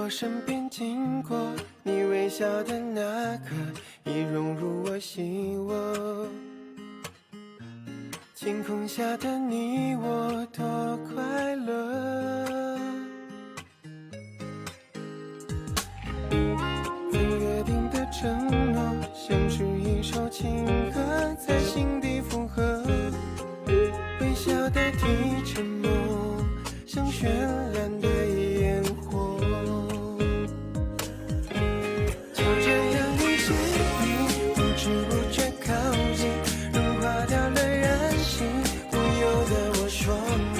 我身边经过，你微笑的那刻，已融入我心窝。晴空下的你我多快乐，曾约定的承诺，像是一首情歌，在心底附和。微笑代替沉默，像绚烂的烟火。就这样遇见你，不知不觉靠近，融化掉了人性，不由得我说你，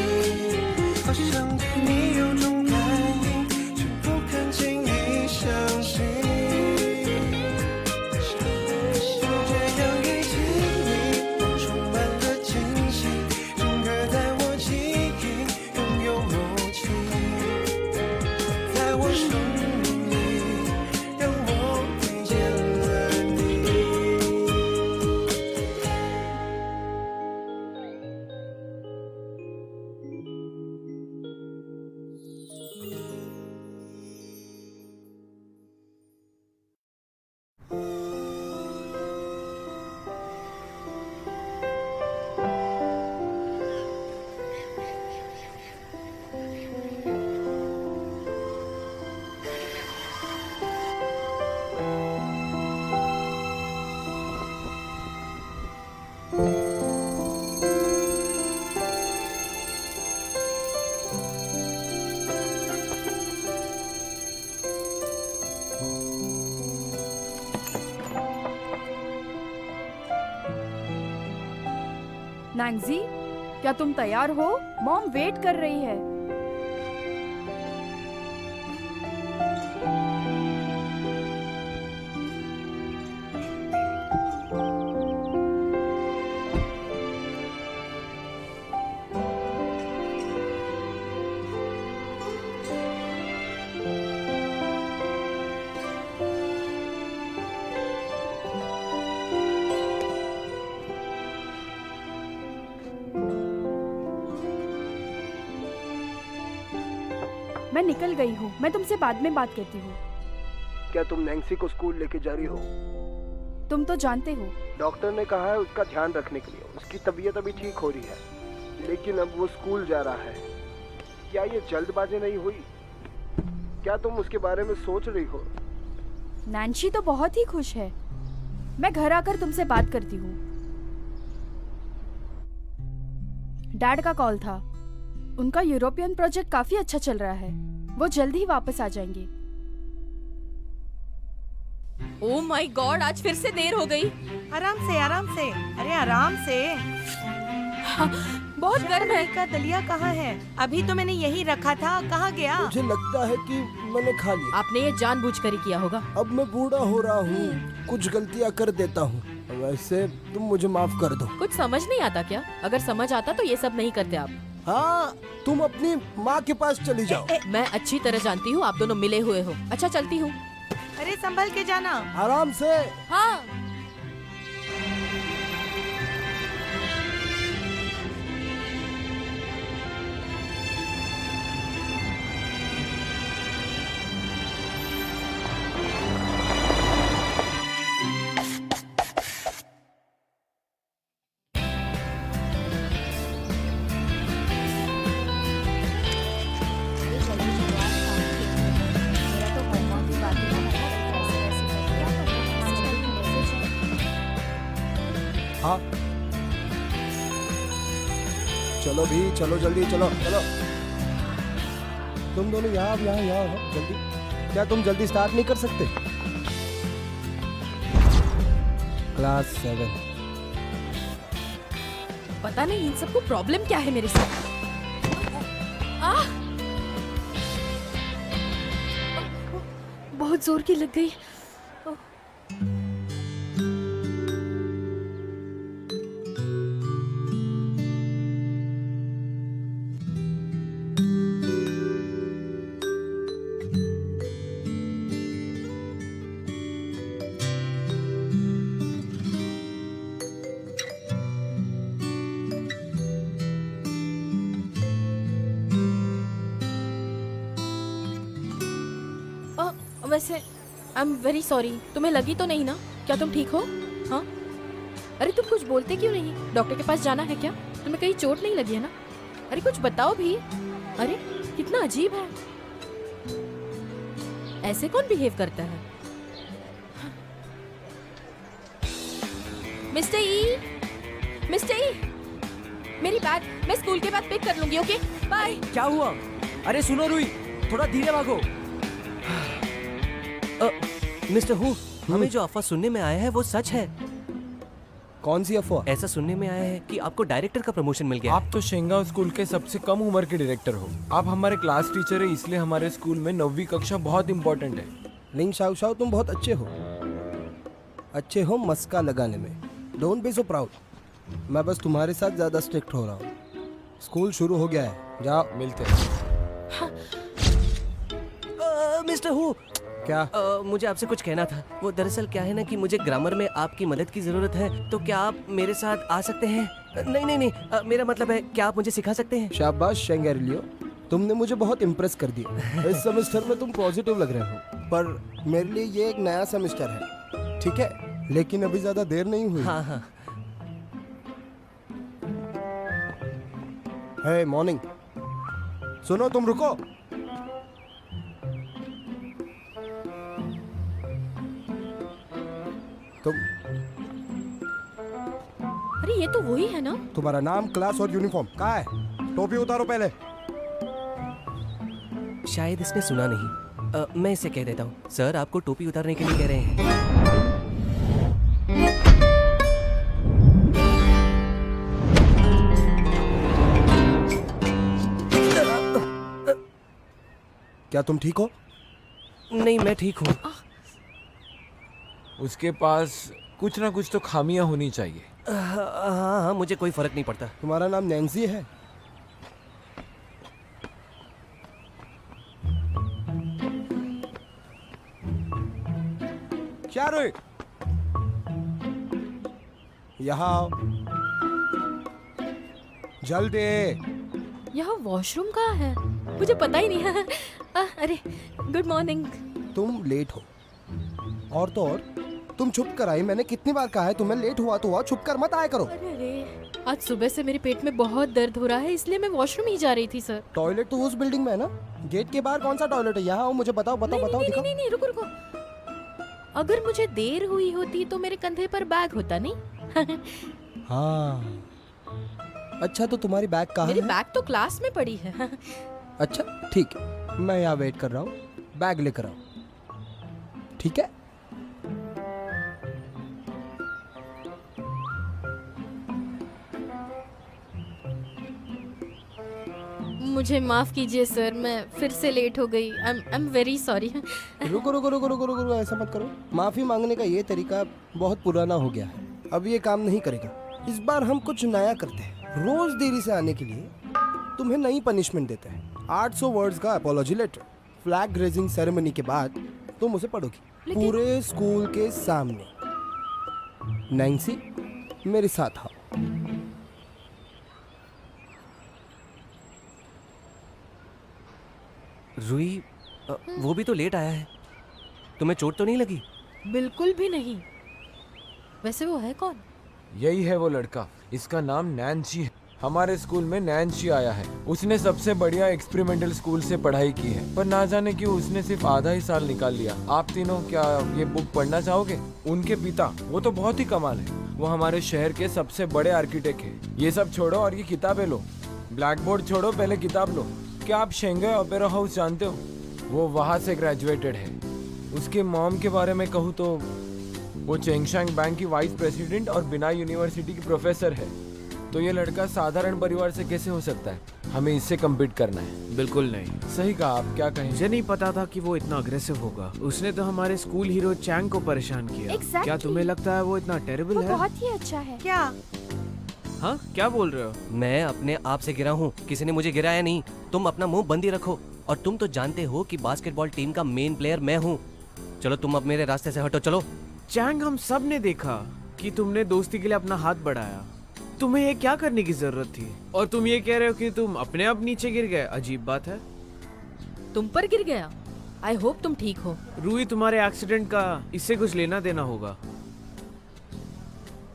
好想对你有种感应，却不敢轻易相信。就这样遇见你，我充满了惊喜，整个在我记忆拥有默契，在我生命里让我遇见了你。नैंसी, क्या तुम तैयार हो? मॉम वेट कर रही है। मैं निकल गई हूँ, मैं तुमसे बाद में बात करती हूँ। क्या तुम नैन्सी को स्कूल लेके जा रही हो? तुम तो जानते हो। डॉक्टर ने कहा है उसका ध्यान रखने के लिए। उसकी तबीयत अभी ठीक हो रही है, लेकिन अब वो स्कूल जा रहा है। क्या ये जल्दबाजी नहीं हुई? क्या तुम उसके बारे में सोच रही हो? नैन्सी तो बहुत ही खुश है। मैं घर आकर तुमसे बात करती हूँ। डैड का कॉल था। उनका यूरोपियन प्रोजेक्ट काफी अच्छा चल रहा है। वो जल्द ही वापस आ जाएंगे। ओह माय गॉड, आज फिर से देर हो गई। आराम से, आराम से। अरे आराम से। बहुत गर्म है। का दलिया कहाँ है? अभी तो मैंने यही रखा था, कहाँ गया? मुझे लगता है कि मैंने खा लिया। आपने ये जानबूझकर ही किया होगा। अब मैं बूढ़ा हो रहा हूँ, कुछ गलतियाँ कर देता हूँ। वैसे तुम मुझे माफ कर दो। कुछ समझ नहीं आता क्या? अगर समझ आता तो ये सब नहीं करते आप। हाँ, तुम अपनी माँ के पास चली जाओ। मैं अच्छी तरह जानती हूँ आप दोनों मिले हुए हो। अच्छा, चलती हूँ। अरे संभल के जाना। आराम से। हाँ। हाँ, चलो भी, चलो जल्दी, चलो चलो। तुम दोनों यहाँ हो, जल्दी। क्या तुम जल्दी स्टार्ट नहीं कर सकते? क्लास 7। पता नहीं इन सबको प्रॉब्लम क्या है मेरे साथ। बहुत जोर की लग गई। वैसे आई एम वेरी सॉरी, तुम्हें लगी तो नहीं ना? क्या तुम ठीक हो? हाँ, अरे तुम कुछ बोलते क्यों नहीं? डॉक्टर के पास जाना है क्या? तुम्हें कहीं चोट नहीं लगी है ना? अरे कुछ बताओ भी। अरे कितना अजीब है, ऐसे कौन बिहेव करता है? मिस्टर ई, मिस्टर ई, मेरी बैग मैं स्कूल के बाद पिक कर लूंगी, ओके बाय। क्या हुआ? अरे सुनो रुई, थोड़ा धीरे भागो। मिस्टर हु, हमें जो अफवाह सुनने में आया है वो सच है। कौन सी अफवाह? ऐसा सुनने में आया है कि आपको डायरेक्टर का प्रमोशन मिल गया। आप तो शेंगाव स्कूल के सबसे कम उम्र के डायरेक्टर हो। आप हमारे क्लास टीचर है, इसलिए हमारे स्कूल में 9वीं कक्षा बहुत इम्पोर्टेंट है। लिंग शाओ शाओ, तुम बहुत अच्छे हो मस्का लगाने में। Don't be so proud. मैं बस तुम्हारे साथ ज्यादा स्ट्रिक्ट हो रहा हूँ। स्कूल शुरू हो गया है, जाओ। मिलते हैं। मिस्टर हु, क्या? मुझे आपसे कुछ कहना था। वो दरअसल क्या है ना कि मुझे ग्रामर में आपकी मदद की जरूरत है, तो क्या आप मेरे साथ आ सकते हैं? नहीं, मेरा मतलब है क्या आप मुझे सिखा सकते हैं? शाबाश शेंगेरिलियो, तुमने मुझे बहुत इम्प्रेस कर दिया। इस सेमेस्टर में तुम पॉजिटिव लग रहे हो, पर मेरे लिए ये एक नया सेमेस्टर है, ठीक है? लेकिन अभी ज्यादा देर नहीं हुई। हाँ। हे मॉर्निंग, सुनो, तुम रुको। तुम, अरे ये तो वही है ना? तुम्हारा नाम, क्लास और यूनिफॉर्म कहाँ है? टोपी उतारो पहले। शायद इसने सुना नहीं। मैं इसे कह देता हूँ। सर आपको टोपी उतारने के लिए कह रहे हैं। क्या तुम ठीक हो? नहीं, मैं ठीक हूँ। उसके पास कुछ ना कुछ तो खामियां होनी चाहिए। हाँ, मुझे कोई फर्क नहीं पड़ता। तुम्हारा नाम नैन्सी है? क्या रे? यहाँ आओ, जल्दी। यहाँ वॉशरूम कहाँ है? मुझे पता ही नहीं है। अरे गुड मॉर्निंग। तुम लेट हो, और तो और तुम छुप कर आई। मैंने कितनी बार कहा है तुम्हें, लेट हुआ तो हुआ, छुप कर मत आया करो। अरे आज सुबह से मेरे पेट में बहुत दर्द हो रहा है, इसलिए मैं वॉशरूम ही जा रही थी सर। टॉयलेट तो उस बिल्डिंग में है ना? गेट के बाहर कौन सा टॉयलेट है? यहाँ आओ, मुझे बताओ, नहीं, दिखाओ। नहीं, रुको। अगर मुझे देर हुई होती तो मेरे कंधे पर बैग होता नहीं। हाँ, अच्छा तो तुम्हारी बैग कहाँ मेरी है? बैग तो क्लास में पड़ी है। अच्छा ठीक है, मैं यहाँ वेट कर रहा हूँ, बैग लेकर आओ, ठीक है? मुझे माफ कीजिए सर, मैं फिर से लेट हो गई। I am very sorry. रुको, ऐसा मत करो। माफी मांगने का ये तरीका बहुत पुराना हो गया है, अब ये काम नहीं करेगा। इस बार हम कुछ नया करते हैं। रोज देरी से आने के लिए तुम्हें नई पनिशमेंट देते हैं। 800 वर्ड्स का apology letter. Flag raising ceremony के बाद तुम उसे पढ़ोगी पूरे स्कूल के सामने। नैन्सी, मेरे साथ आओ। रुई, वो भी तो लेट आया है। तुम्हें चोट तो नहीं लगी? बिल्कुल भी नहीं। वैसे वो है कौन? यही है वो लड़का, इसका नाम नैन्सी है। हमारे स्कूल में नैन्सी आया है। उसने सबसे बढ़िया एक्सपेरिमेंटल स्कूल से पढ़ाई की है, पर ना जाने क्यों उसने सिर्फ आधा ही साल निकाल लिया। आप तीनों क्या ये बुक पढ़ना चाहोगे? उनके पिता, वो तो बहुत ही कमाल है। वो हमारे शहर के सबसे बड़े आर्किटेक्ट है। ये सब छोड़ो और ये किताबें लो। ब्लैक बोर्ड छोड़ो, पहले किताब लो। क्या आप शेंगाई ओपेरा हाउस जानते हो? वो वहाँ से ग्रेजुएटेड है। उसके मॉम के बारे में कहूँ तो वो चेंगशांग बैंक की वाइस प्रेसिडेंट और बिनाई यूनिवर्सिटी की प्रोफेसर है। तो ये लड़का साधारण परिवार से कैसे हो सकता है? हमें इससे कम्पीट करना है। बिल्कुल नहीं। सही कहा, आप क्या कहें? मुझे नहीं पता था कि वो इतना अग्रेसिव होगा। उसने तो हमारे स्कूल हीरो चैंग को परेशान किया। Exactly. क्या तुम्हें लगता है वो इतना टेरिबल वो है? बहुत ही अच्छा है। क्या? हाँ, क्या बोल रहे हो? मैं अपने आप से गिरा हूँ, किसी ने मुझे गिराया नहीं। तुम अपना मुंह बंद ही रखो। और तुम तो जानते हो कि बास्केटबॉल टीम का मेन प्लेयर मैं हूँ। चलो तुम अब मेरे रास्ते से हटो, चलो। चैंग, हम सब ने देखा कि तुमने दोस्ती के लिए अपना हाथ बढ़ाया। तुम्हें ये क्या करने की जरूरत थी? और तुम ये कह रहे हो कि तुम अपने आप नीचे गिर गए। अजीब बात है। तुम पर गिर गया? आई होप तुम ठीक हो। रूही, तुम्हारे एक्सीडेंट का इससे कुछ लेना देना होगा।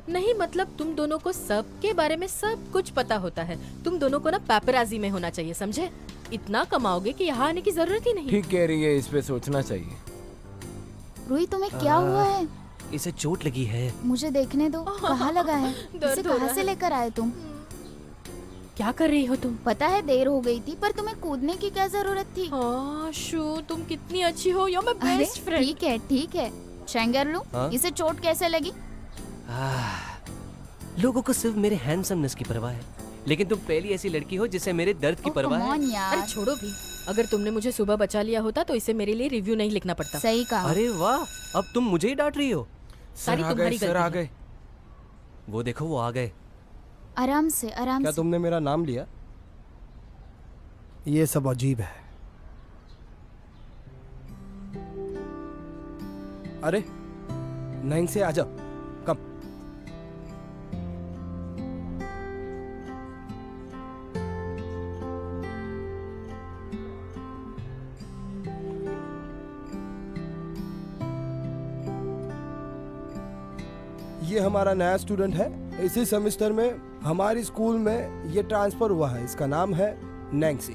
नहीं मतलब तुम दोनों को सबके बारे में सब कुछ पता होता है। तुम दोनों को ना पेपराजी में होना चाहिए, समझे? इतना कमाओगे कि यहाँ आने की जरूरत ही नहीं। ठीक कह रही है, इस पे सोचना चाहिए। रूही, तुम्हें क्या हुआ है? इसे चोट लगी है। मुझे देखने दो, कहाँ लगा है? इसे हो रहा कहाँ से है। लेकर आए तुम? क्या कर रही हो तुम? पता है देर हो गई थी, पर तुम्हें कूदने की क्या जरूरत थी? हाँ शू, तुम कितनी अच्छी हो, you're my अरे best friend। ठीक है शेंगरलू, हाँ? इसे चोट कैसे लगी? लोगों को सिर्फ मेरे हैंडसमनेस की परवाह है, लेकिन तुम पहली ऐसी लड़की हो जिसे मेरे दर्द की ओह, परवाह come है। on यार। अरे छोड़ो भी, अगर तुमने मुझे सुबह बचा लिया होता तो इसे मेरे लिए रिव्यू नहीं लिखना पड़ता। सही कहा। अरे वाह, अब तुम मुझे ही डांट रही हो। सारी सर आ तुम्हारी गए, सर गलती आ है। गए। वो देखो, वो आ गए। आराम से आराम क्या से। तुमने मेरा नाम लिया? ये सब अजीब है। अरे नहीं से आजा, कम। ये हमारा नया स्टूडेंट है। इसी सेमेस्टर में हमारी स्कूल में ये ट्रांसफर हुआ है। इसका नाम है नैंसी।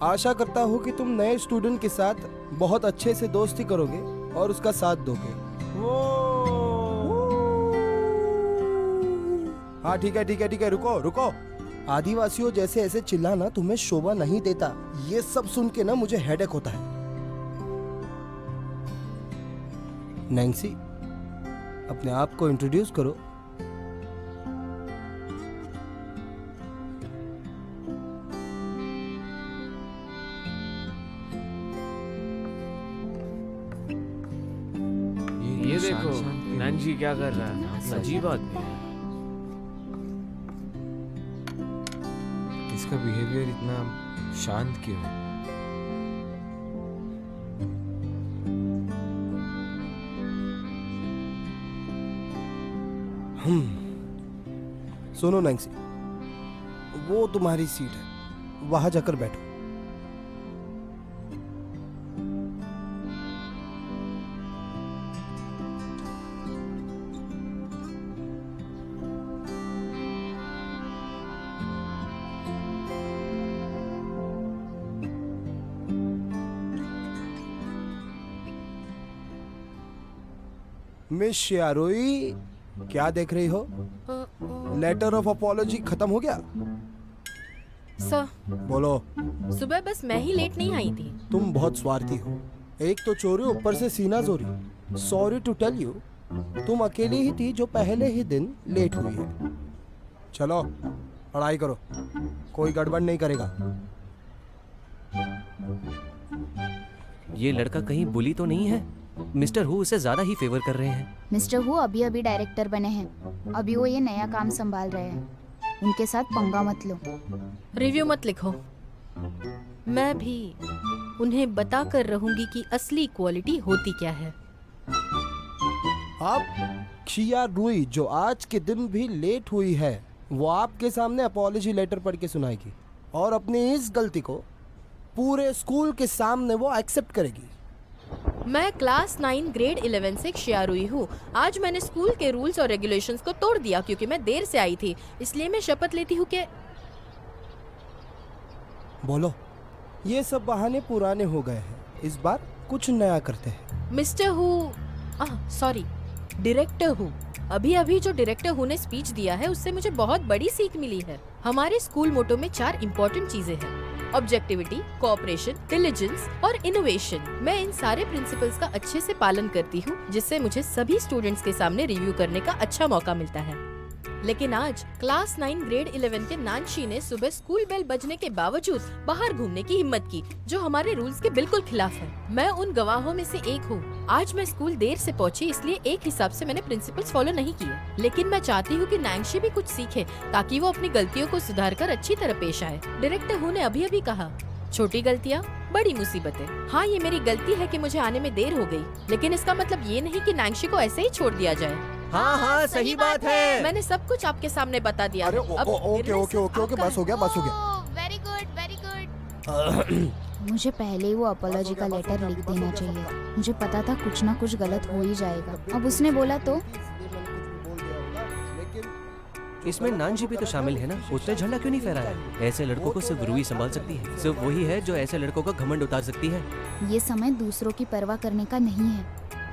आशा करता हूँ कि तुम नए स्टूडेंट के साथ बहुत अच्छे से दोस्ती करोगे और उसका साथ दोगे। हाँ ठीक है, रुको रुको। आदिवासियों जैसे ऐसे चिल्लाना तुम्हें शोभा नहीं देता। ये सब सुन के ना मुझे हेडेक होता है। नैंसी, अपने आप को इंट्रोड्यूस करो। ये देखो नैंसी क्या कर रहा है, अजीब आदमी है। इसका बिहेवियर इतना शांत क्यों है? सुनो नैंसी, वो तुम्हारी सीट है, वहां जाकर बैठो। मिस शियारोई, क्या देख रही हो? लेटर ऑफ अपॉलॉजी खत्म हो गया? सर, बोलो। सुबह बस मैं ही लेट नहीं आई थी। तुम बहुत स्वार्थी हो। एक तो चोरी, ऊपर से सीना जोरी। सॉरी टू टेल यू, तुम अकेली ही थी जो पहले ही दिन लेट हुई है। चलो पढ़ाई करो, कोई गड़बड़ नहीं करेगा। ये लड़का कहीं बुली तो नहीं है? मिस्टर हु उसे ज्यादा ही फेवर कर रहे हैं। मिस्टर हु अभी अभी डायरेक्टर बने हैं। अभी वो ये नया काम संभाल रहे हैं। उनके साथ पंगा मत लो। रिव्यू मत लिखो। मैं भी उन्हें बता कर रहूंगी कि असली क्वालिटी होती क्या है। आप शियारोई जो आज के दिन भी लेट हुई है, वो आपके सामने अपॉलॉजी लेटर पढ़ के सुनाएगी और अपनी इस गलती को पूरे स्कूल के सामने वो एक्सेप्ट करेगी। मैं क्लास 9 ग्रेड 11 से शियारुई हूँ। आज मैंने स्कूल के रूल्स और रेगुलेशंस को तोड़ दिया क्योंकि मैं देर से आई थी। इसलिए मैं शपथ लेती हूँ कि बोलो। ये सब बहाने पुराने हो गए हैं, इस बार कुछ नया करते हैं। Mister who, sorry, director who. अभी अभी जो डायरेक्टर हु ने स्पीच दिया है उससे मुझे बहुत बड़ी सीख मिली है। हमारे स्कूल मोटो में 4 इम्पोर्टेंट चीजें हैं: ऑब्जेक्टिविटी, कोऑपरेशन, डिलिजेंस और इनोवेशन। मैं इन सारे प्रिंसिपल्स का अच्छे से पालन करती हूँ, जिससे मुझे सभी स्टूडेंट्स के सामने रिव्यू करने का अच्छा मौका मिलता है। लेकिन आज क्लास 9 ग्रेड 11 के नानशी ने सुबह स्कूल बेल बजने के बावजूद बाहर घूमने की हिम्मत की, जो हमारे रूल्स के बिल्कुल खिलाफ है। मैं उन गवाहों में से एक हूँ। आज मैं स्कूल देर से पहुँची, इसलिए एक हिसाब से मैंने प्रिंसिपल्स फॉलो नहीं किए। लेकिन मैं चाहती हूँ कि नैंशी भी कुछ सीखे ताकि वो अपनी गलतियों को सुधार कर अच्छी तरह पेश आए। डायरेक्टर हु ने अभी अभी कहा, छोटी गलतियाँ बड़ी मुसीबतें। हाँ, ये मेरी गलती है कि मुझे आने में देर हो गई, लेकिन इसका मतलब ये नहीं कि नैंशी को ऐसे ही छोड़ दिया जाए। हाँ, सही बात है। मैंने सब कुछ आपके सामने बता दिया। अरे अब ओके गिरने से ओके ओके आपका बस हो गया, बस हो गया। Very good very good. मुझे पहले ही वो अपॉलॉजी का लेटर लिख देना चाहिए। मुझे पता था कुछ ना कुछ गलत हो ही जाएगा। अब उसने बोला तो इसमें नानजी भी तो शामिल है ना, उसने झंडा क्यों नहीं फहराया? ऐसे लड़कों को सिर्फ रूही संभाल सकती है, सिर्फ वही है जो ऐसे लड़कों का घमंड उतार सकती है। ये समय दूसरों की परवाह करने का नहीं है।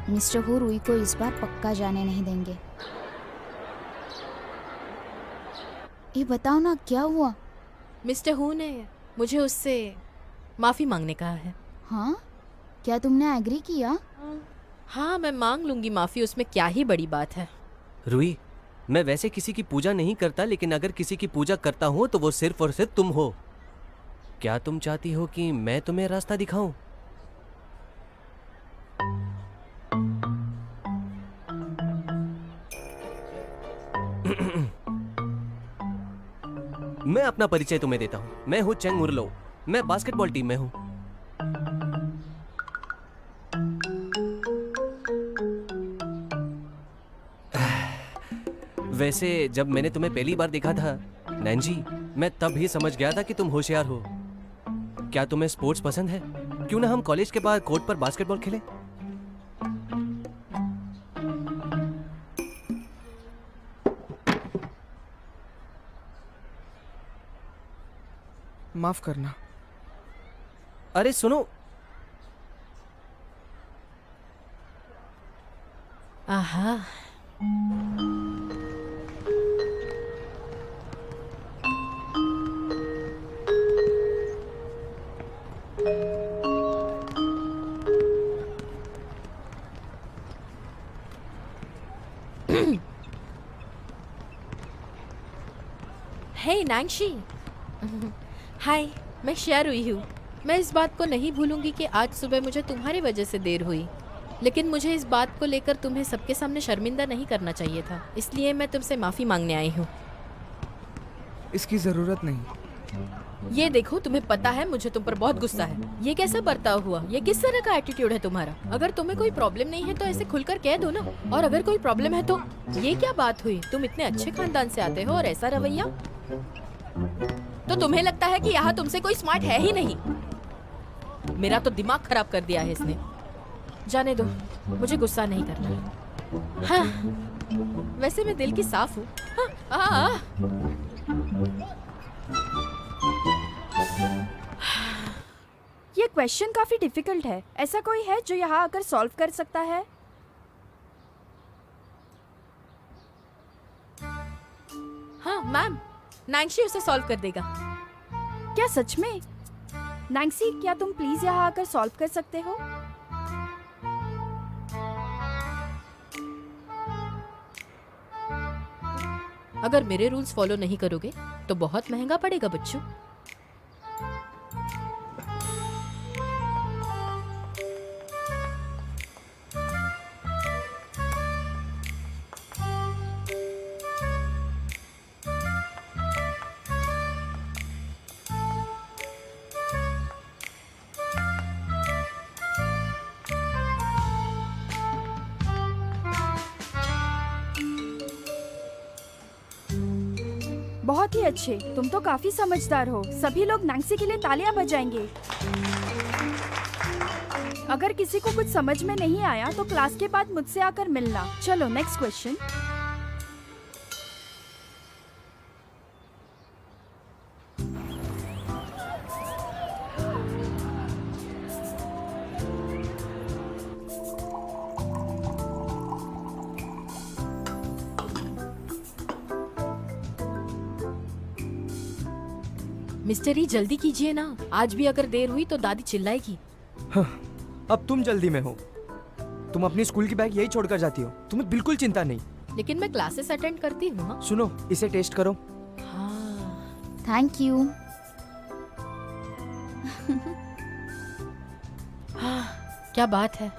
मिस्टर हो रूही को इस बार पक्का जाने नहीं देंगे। ये बताओ ना क्या हुआ? मिस्टर हू ने मुझे उससे माफी मांगने कहा है। हाँ, क्या तुमने एग्री किया? हाँ, मैं मांग लूंगी माफी, उसमें क्या ही बड़ी बात है। रूही, मैं वैसे किसी की पूजा नहीं करता, लेकिन अगर किसी की पूजा करता हूँ तो वो सिर्फ और सिर्फ तुम हो। क्या तुम चाहती हो कि मैं तुम्हें रास्ता दिखाऊं? मैं अपना परिचय तुम्हें देता हूं। मैं हूं चेंग मुरलो। मैं बास्केटबॉल टीम में हूं। वैसे जब मैंने तुम्हें पहली बार देखा था नैंजी, मैं तब ही समझ गया था कि तुम होशियार हो। क्या तुम्हें स्पोर्ट्स पसंद है? क्यों ना हम कॉलेज के बाद कोर्ट पर बास्केटबॉल खेलें? माफ करना। अरे सुनो, आहा, हे नैंशी। हाय, मैं शेयर हुई हूँ। मैं इस बात को नहीं भूलूंगी कि आज सुबह मुझे तुम्हारी वजह से देर हुई, लेकिन मुझे इस बात को लेकर तुम्हें सबके सामने शर्मिंदा नहीं करना चाहिए था, इसलिए मैं तुमसे माफ़ी मांगने आई हूँ। इसकी जरूरत नहीं। ये देखो, तुम्हें पता है मुझे तुम पर बहुत गुस्सा है। ये कैसा बर्ताव हुआ? ये किस तरह का एटीट्यूड है तुम्हारा? अगर तुम्हें कोई प्रॉब्लम नहीं है तो ऐसे खुलकर कह दो ना, और अगर कोई प्रॉब्लम है तो ये क्या बात हुई? तुम इतने अच्छे खानदान से आते हो और ऐसा रवैया? तो तुम्हें लगता है कि यहाँ तुमसे कोई स्मार्ट है ही नहीं? मेरा तो दिमाग खराब कर दिया है इसने। जाने दो, मुझे गुस्सा नहीं करना। हाँ, वैसे मैं दिल की साफ हूँ। हाँ, ये क्वेश्चन काफी डिफिकल्ट है। ऐसा कोई है जो यहाँ आकर सॉल्व कर सकता है? हाँ मैम, नैंसी उसे सॉल्व कर देगा। क्या सच में? नैंसी, क्या तुम प्लीज यहाँ आकर सॉल्व कर सकते हो? अगर मेरे रूल्स फॉलो नहीं करोगे तो बहुत महंगा पड़ेगा बच्चों। बहुत ही अच्छे, तुम तो काफी समझदार हो। सभी लोग नैंसी के लिए तालियां बजाएंगे। अगर किसी को कुछ समझ में नहीं आया तो क्लास के बाद मुझसे आकर मिलना। चलो नेक्स्ट क्वेश्चन। मिस्टर ई, जल्दी कीजिए ना। आज भी अगर देर हुई तो दादी चिल्लाएगी। अब तुम जल्दी में हो। तुम अपनी स्कूल की बैग यही छोड़कर जाती हो, तुम्हें बिल्कुल चिंता नहीं। लेकिन मैं क्लासेस अटेंड करती हूँ। हाँ? सुनो, इसे टेस्ट करो। हाँ। Thank you. हाँ, क्या बात है?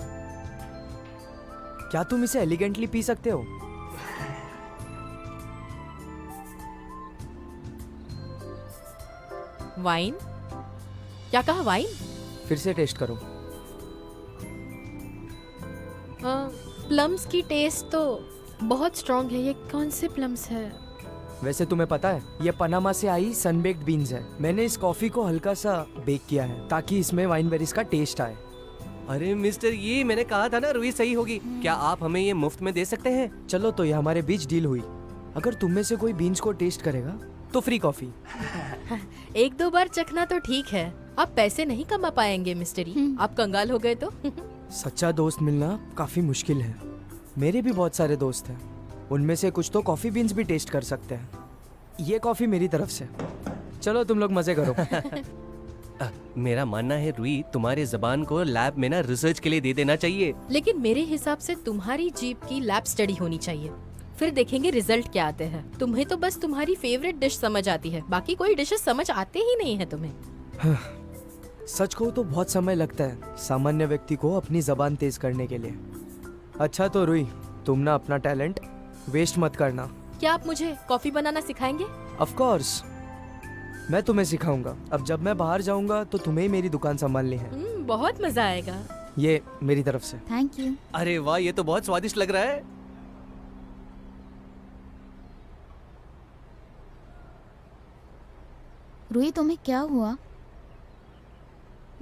क्या तुम इसे एलिगेंटली पी सकते हो? वाइन? क्या कहा, वाइन? फिर से टेस्ट करो। प्लम्स की टेस्ट तो बहुत स्ट्रॉन्ग है। ये कौन से प्लम्स है? वैसे तुम्हें पता है ये पनामा से आई सनबेक्ड बीन्स है। मैंने इस कॉफी को हल्का सा बेक किया है ताकि इसमें वाइन बेरीज का टेस्ट आए। अरे मिस्टर, ये मैंने कहा था ना रुई सही होगी। क्या आप हमें ये मुफ्त में दे सकते हैं? चलो तो ये हमारे बीच डील हुई। अगर तुम में से कोई बीन्स को टेस्ट करेगा तो फ्री कॉफी। एक दो बार चखना तो ठीक है, आप पैसे नहीं कमा पाएंगे मिस्टर ई। आप कंगाल हो गए तो सच्चा दोस्त मिलना काफी मुश्किल है। मेरे भी बहुत सारे दोस्त हैं, उनमें से कुछ तो कॉफी बीन्स भी टेस्ट कर सकते हैं। ये कॉफी मेरी तरफ से। चलो तुम लोग मजे करो। मेरा मानना है रुई, तुम्हारी जबान को लैब में ना रिसर्च के लिए दे देना चाहिए। लेकिन मेरे हिसाब से तुम्हारी जीभ की लैब स्टडी होनी चाहिए, फिर देखेंगे रिजल्ट क्या आते हैं। तुम्हें तो बस तुम्हारी फेवरेट डिश समझ आती है, बाकी कोई डिशेस समझ आते ही नहीं है तुम्हें। सच को तो बहुत समय लगता है सामान्य व्यक्ति को अपनी जबान तेज करने के लिए। अच्छा तो रुई, तुम ना अपना टैलेंट वेस्ट मत करना। क्या आप मुझे कॉफी बनाना सिखाएंगे? ऑफ कोर्स, मैं तुम्हें सिखाऊंगा। अब जब मैं बाहर जाऊंगा तो तुम्हें ही मेरी दुकान संभालनी है। बहुत मजा आएगा। ये मेरी तरफ से। Thank you. अरे वाह, ये तो बहुत स्वादिष्ट लग रहा है। रूही तुम्हें क्या हुआ?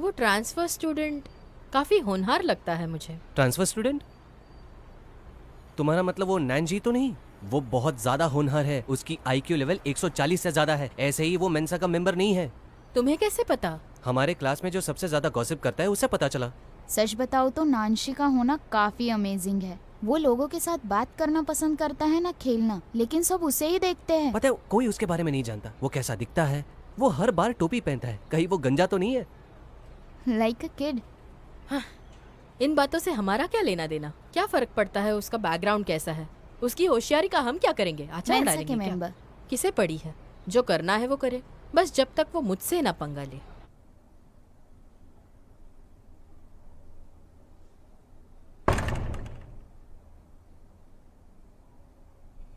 वो ट्रांसफर स्टूडेंट काफी होनहार लगता है मुझे। Transfer student? तुम्हारा मतलब वो नैनजी तो नहीं? वो बहुत ज्यादा होनहार है, उसकी आईक्यू लेवल 140 से ज्यादा है। ऐसे ही वो मेंसा का मेंबर नहीं है। तुम्हें कैसे पता? हमारे क्लास में जो सबसे ज्यादा गॉसिप करता है उसे पता चला। सच बताओ तो नानशी का होना काफी अमेजिंग है। वो लोगों के साथ बात करना पसंद करता है ना खेलना, लेकिन सब उसे ही देखते हैं। पता है, कोई उसके बारे में नहीं जानता। वो कैसा दिखता है, वो हर बार टोपी पहनता है, कहीं वो गंजा तो नहीं है? Like a kid. इन बातों से हमारा क्या लेना देना? क्या फर्क पड़ता है उसका बैकग्राउंड कैसा है? उसकी होशियारी का हम क्या करेंगे? आचार मेंसा डालेंगे के क्या? मेंबर। किसे पड़ी है? जो करना है वो करे, बस जब तक वो मुझसे ना पंगा ले।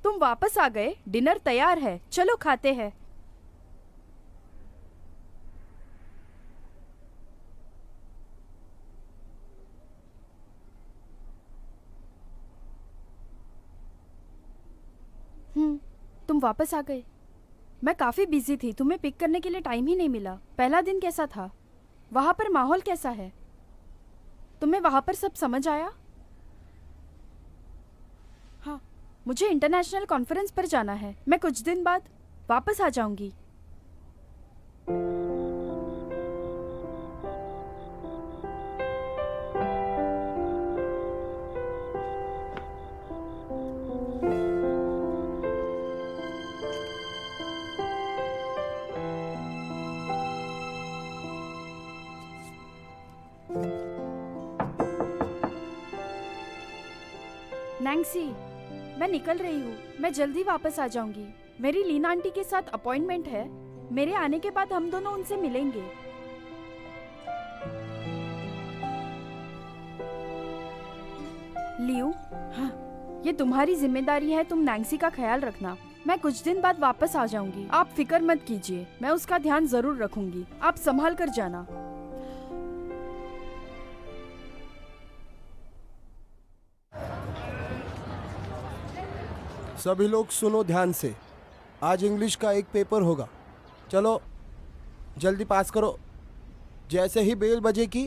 तुम वापस आ गए, डिनर तैयार है, चलो खाते हैं। तुम वापस आ गए। मैं काफी बिजी थी, तुम्हें पिक करने के लिए टाइम ही नहीं मिला। पहला दिन कैसा था? वहां पर माहौल कैसा है? तुम्हें वहां पर सब समझ आया? हाँ, मुझे इंटरनेशनल कॉन्फ्रेंस पर जाना है। मैं कुछ दिन बाद वापस आ जाऊंगी। नैंसी, मैं निकल रही हूँ। मैं जल्दी वापस आ जाऊंगी। मेरी लीना आंटी के साथ अपॉइंटमेंट है। मेरे आने के बाद हम दोनों उनसे मिलेंगे। लियू, हाँ, ये तुम्हारी जिम्मेदारी है। तुम नैंसी का ख्याल रखना। मैं कुछ दिन बाद वापस आ जाऊंगी। आप फिक्र मत कीजिए, मैं उसका ध्यान जरूर रखूंगी। आप संभाल कर जाना। सभी लोग सुनो ध्यान से। आज इंग्लिश का एक पेपर होगा। चलो जल्दी पास करो। जैसे ही बेल बजेगी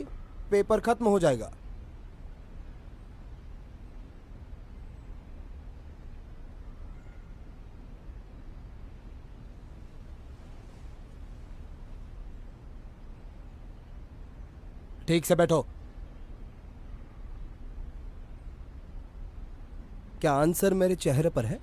पेपर खत्म हो जाएगा। ठीक से बैठो। क्या आंसर मेरे चेहरे पर है?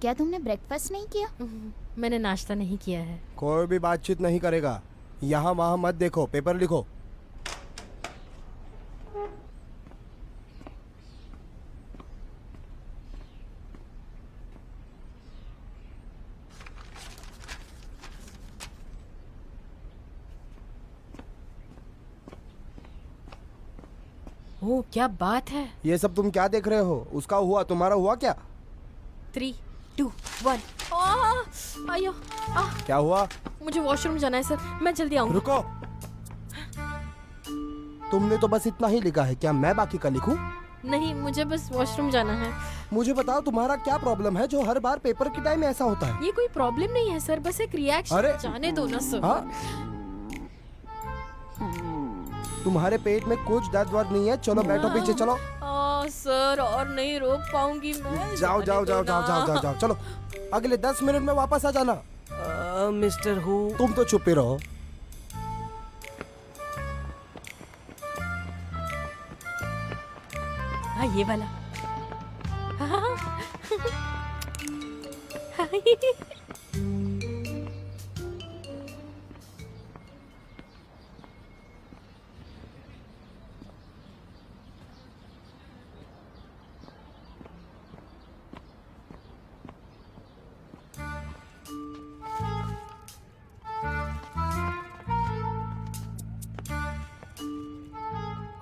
क्या तुमने ब्रेकफास्ट नहीं किया? मैंने नाश्ता नहीं किया है। कोई भी बातचीत नहीं करेगा। यहाँ वहाँ मत देखो, पेपर लिखो। ओह, क्या बात है। ये सब तुम क्या देख रहे हो? उसका हुआ, तुम्हारा हुआ क्या? 3, 2, 1। आयो, क्या हुआ? मुझे वॉशरूम जाना है सर, मैं जल्दी आऊंगा। रुको। तुमने तो बस इतना ही लिखा है, क्या मैं बाकी का लिखूं? नहीं, मुझे बस वॉशरूम जाना है। मुझे बताओ तुम्हारा क्या प्रॉब्लम है जो हर बार पेपर के टाइम ऐसा होता है? ये कोई प्रॉब्लम नहीं है सर, बस एक रिएक्शन। अरे! जाने दो ना सर। हाँ? तुम्हारे पेट में कुछ दर्द वर्द नहीं है, चलो बैठो पीछे चलो। सर और नहीं रोक पाऊंगी मैं। जाओ जाने जाओ दो जाओ ना। जाओ जाओ जाओ जाओ चलो, अगले 10 मिनट में वापस आ जाना। मिस्टर हु, तुम तो चुप ही रहो। हाँ ये वाला।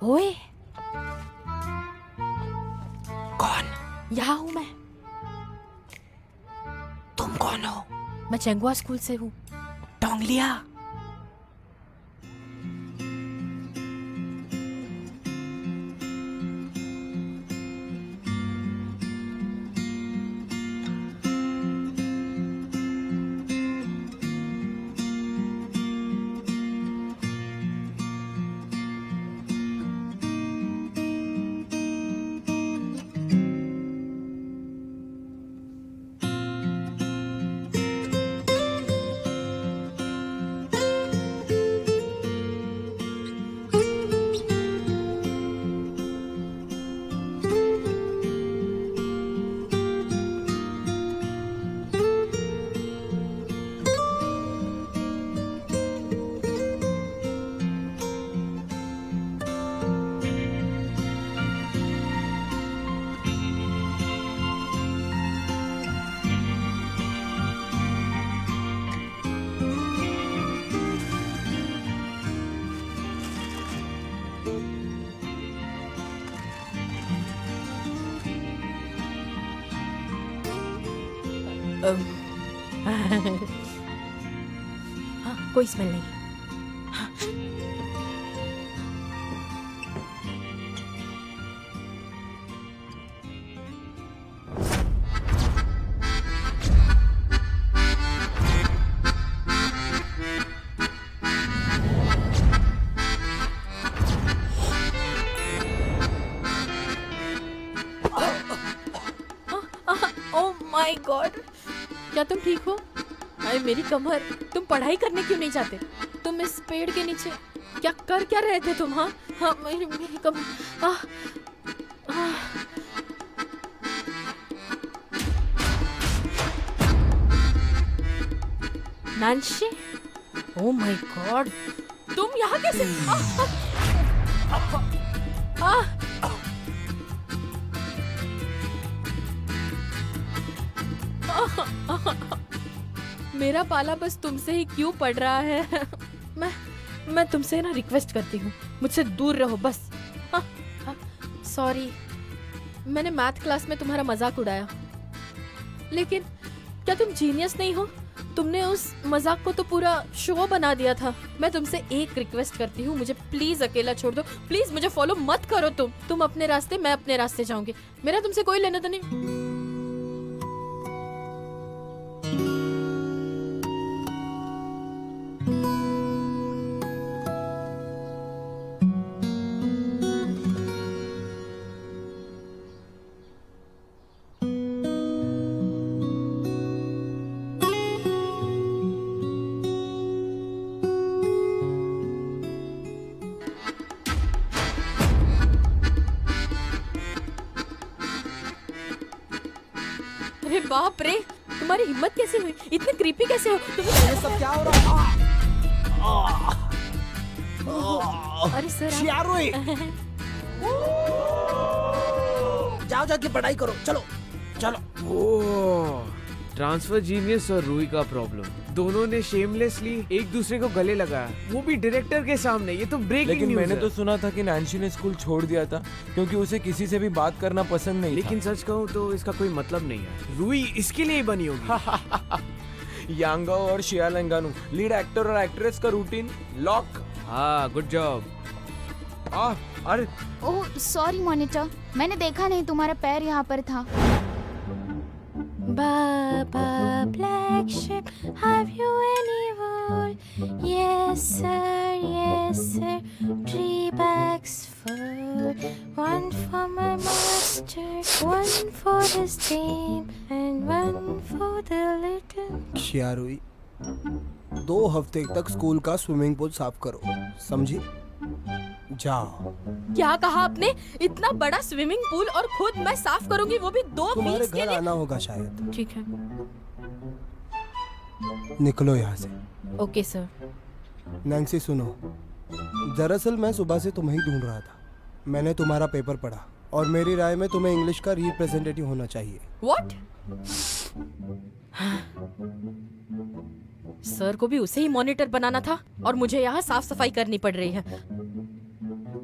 ओए, कौन? यहाँ हूँ मैं। तुम कौन हो? मैं चेंगुआ स्कूल से हूँ। टोंगलिया? हाँ, कोई स्मेल नहीं। ओह माय गॉड, क्या तुम ठीक हो? अरे मेरी कमर। तुम पढ़ाई करने क्यों नहीं जाते? तुम इस पेड़ के नीचे क्या कर रहे थे तुम? हाँ हाँ, मेरी कमर। नैंसी, ओह माय गॉड, तुम यहाँ कैसे? मेरा पाला बस तुमसे ही क्यों पड़ रहा है? मैं तुमसे ना रिक्वेस्ट करती हूँ, मुझसे दूर रहो बस। सॉरी, मैंने मैथ क्लास में तुम्हारा मजाक उड़ाया, लेकिन क्या तुम जीनियस नहीं हो? तुमने उस मजाक को तो पूरा शो बना दिया था। मैं तुमसे एक रिक्वेस्ट करती हूँ, मुझे प्लीज अकेला छोड़ दो। प्लीज मुझे फॉलो मत करो। तुम अपने रास्ते, मैं अपने रास्ते जाऊंगी। मेरा तुमसे कोई लेना तो नहीं। अरे बाप रे, तुम्हारी हिम्मत कैसे हुई? इतने क्रीपी कैसे हो तुम? ये सब क्या हो रहा है? अरे सर शियारुई! जाओ जाके पढ़ाई करो, चलो चलो। ओह, ट्रांसफर जीनियस और रूही का प्रॉब्लम, दोनों ने शेमलेसली एक दूसरे को गले लगाया, वो भी डायरेक्टर के सामने। ये तो ब्रेकिंग लेकिन न्यूज़ मैंने है। तो सुना था कि नैंसी ने स्कूल छोड़ दिया था क्योंकि उसे किसी से भी बात करना पसंद नहीं लेकिन सच कहूँ तो इसका कोई मतलब नहीं है। रूही इसके लिए ही बनी होगी। था। यांगाओ और शियालंगानू, लीड एक्टर और एक्ट्रेस का रूटीन लॉक। हाँ, गुड जॉब। अरे ओह सॉरी मॉनिटर, मैंने देखा नहीं तुम्हारा पैर यहाँ पर था। Baba, black sheep, have you any wool? Yes sir, 3 bags full. One for my master, one for his team, and one for the little. शियारुई, 2 हफ्ते तक स्कूल का स्विमिंग पूल साफ करो, समझी? जाओ। क्या कहा आपने? इतना बड़ा स्विमिंग पूल और खुद मैं साफ करूंगी, वो भी 2 तुम्हारे वीक्स के घर लिए? आना होगा शायद। ठीक है। निकलो यहाँ से। Okay sir. नैन्सी सुनो, दरअसल मैं सुबह से तुम्हें ही ढूंढ रहा था। मैंने तुम्हारा पेपर पढ़ा और मेरी राय में तुम्हें इंग्लिश का रिप्रेजेंटेटिव होना चाहिए। व्हाट? सर को भी उसे ही मॉनिटर बनाना था और मुझे यहाँ साफ सफाई करनी पड़ रही है।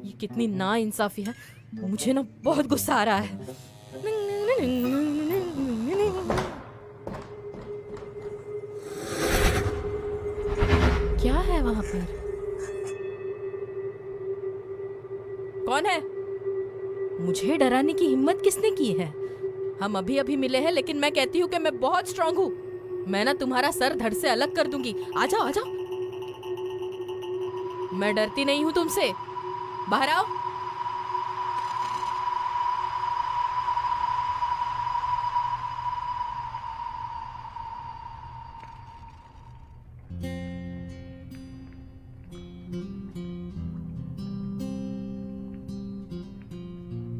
ये कितनी नाइंसाफी है। मुझे ना बहुत गुस्सा आ रहा है। क्या है वहां पर? कौन है? मुझे डराने की हिम्मत किसने की है? हम अभी अभी मिले हैं, लेकिन मैं कहती हूँ कि मैं बहुत स्ट्रांग हूँ। मैं ना तुम्हारा सर धड़ से अलग कर दूंगी। आ जाओ, आ जाओ। मैं डरती नहीं हूँ तुमसे। बाहर आओ।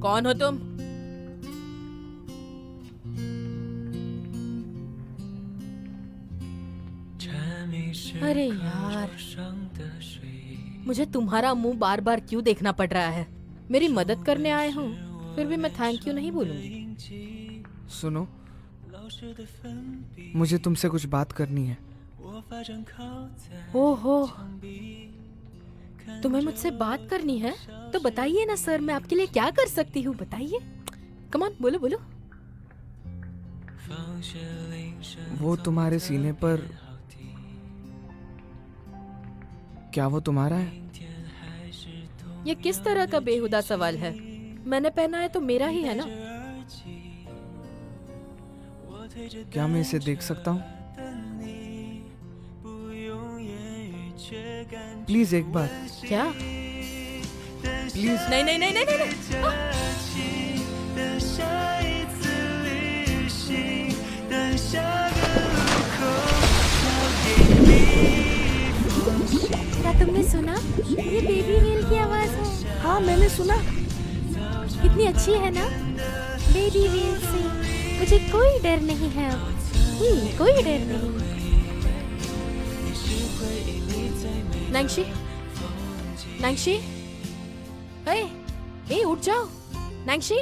कौन हो तुम? अरे यार, मुझे तुम्हारा मुंह बार बार क्यों देखना पड़ रहा है? मेरी मदद करने आए हूँ, फिर भी मैं थैंक यू नहीं बोलूंगी। सुनो, मुझे तुमसे कुछ बात करनी है। ओहो, तुम्हें मुझसे बात करनी है? तो बताइए ना सर, मैं आपके लिए क्या कर सकती हूँ, बताइए। कम ऑन, बोलो बोलो। वो तुम्हारे सीने पर, क्या वो तुम्हारा है? ये किस तरह का बेहुदा सवाल है? मैंने पहना है तो मेरा ही है ना। क्या मैं इसे देख सकता हूँ? प्लीज एक बार। क्या? प्लीज। नहीं नहीं नहीं नहीं नहीं, नहीं। क्या तुमने सुना? ये बेबी व्हेल की आवाज है। हाँ मैंने सुना। कितनी अच्छी है ना? बेबी व्हेल से मुझे कोई डर नहीं है अब। कोई डर नहीं। नैंसी, नैंसी, ए उठ जाओ। नैंसी,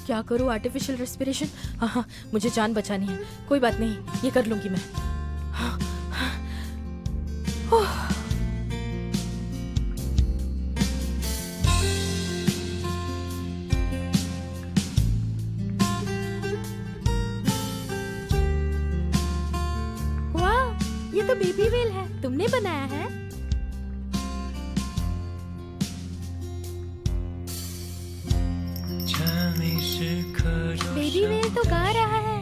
क्या करूँ? Artificial respiration? हाँ हाँ, मुझे जान बचानी है। कोई बात नहीं, ये कर लूंगी मैं। हाँ, हाँ, ओह। वाह, ये तो बेबी व्हेल है। तुमने बनाया है? बेबी व्हेल तो गा रहा है।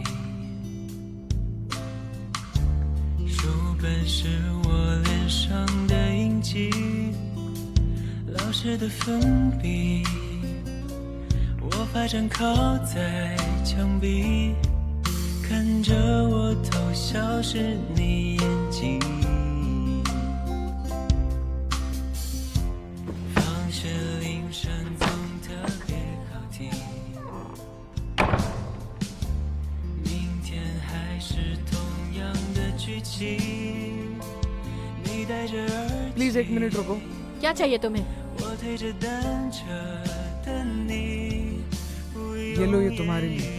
प्लीज 1 मिनट रुको। क्या चाहिए तुम्हें? ये लो, ये तुम्हारे लिए।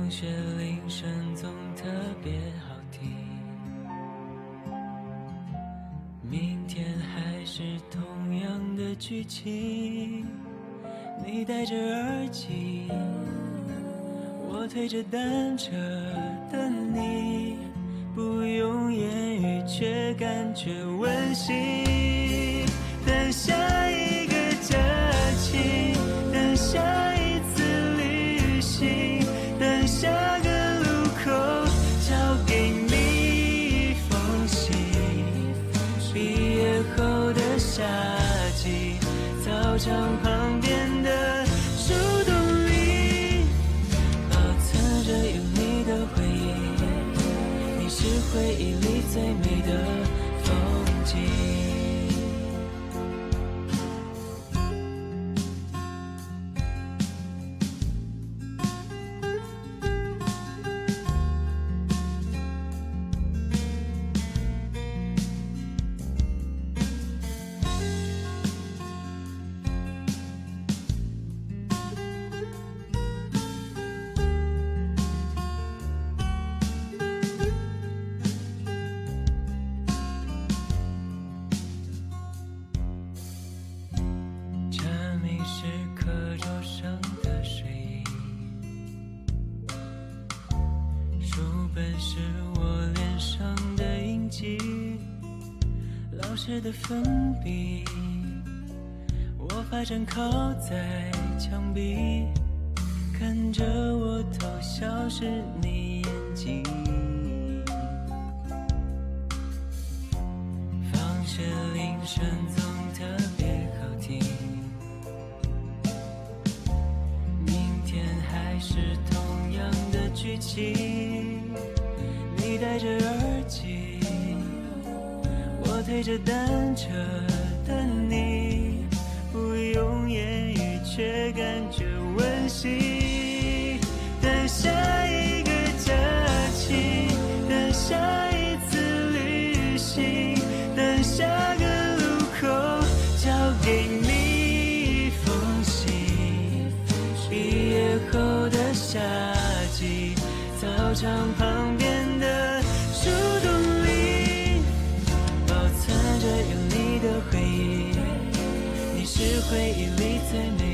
放学铃声总特别好听，明天还是同样的剧情，你戴着耳机，我推着单车等你，不用言语却感觉温馨。等下一个假期，等下一次旅行，等下个路口交给你一封信。毕业后的夏季，操场旁边的树洞里，保存着有你的回忆，你是回忆里最美的风景。茶米是课桌上的水印，书本是我脸上的印记，老师的粉笔，我发站靠在墙壁，看着我偷笑是你眼睛。放学铃声总特别好听，明天还是同样的剧情，你戴着耳机，我推着单车等你，不用言语却感觉温馨。等下一个假期，等下一次旅行，等下个路口交给你一封信。毕业后的夏季，操场旁边的树洞里，保存着有你的回忆，你是回忆里最美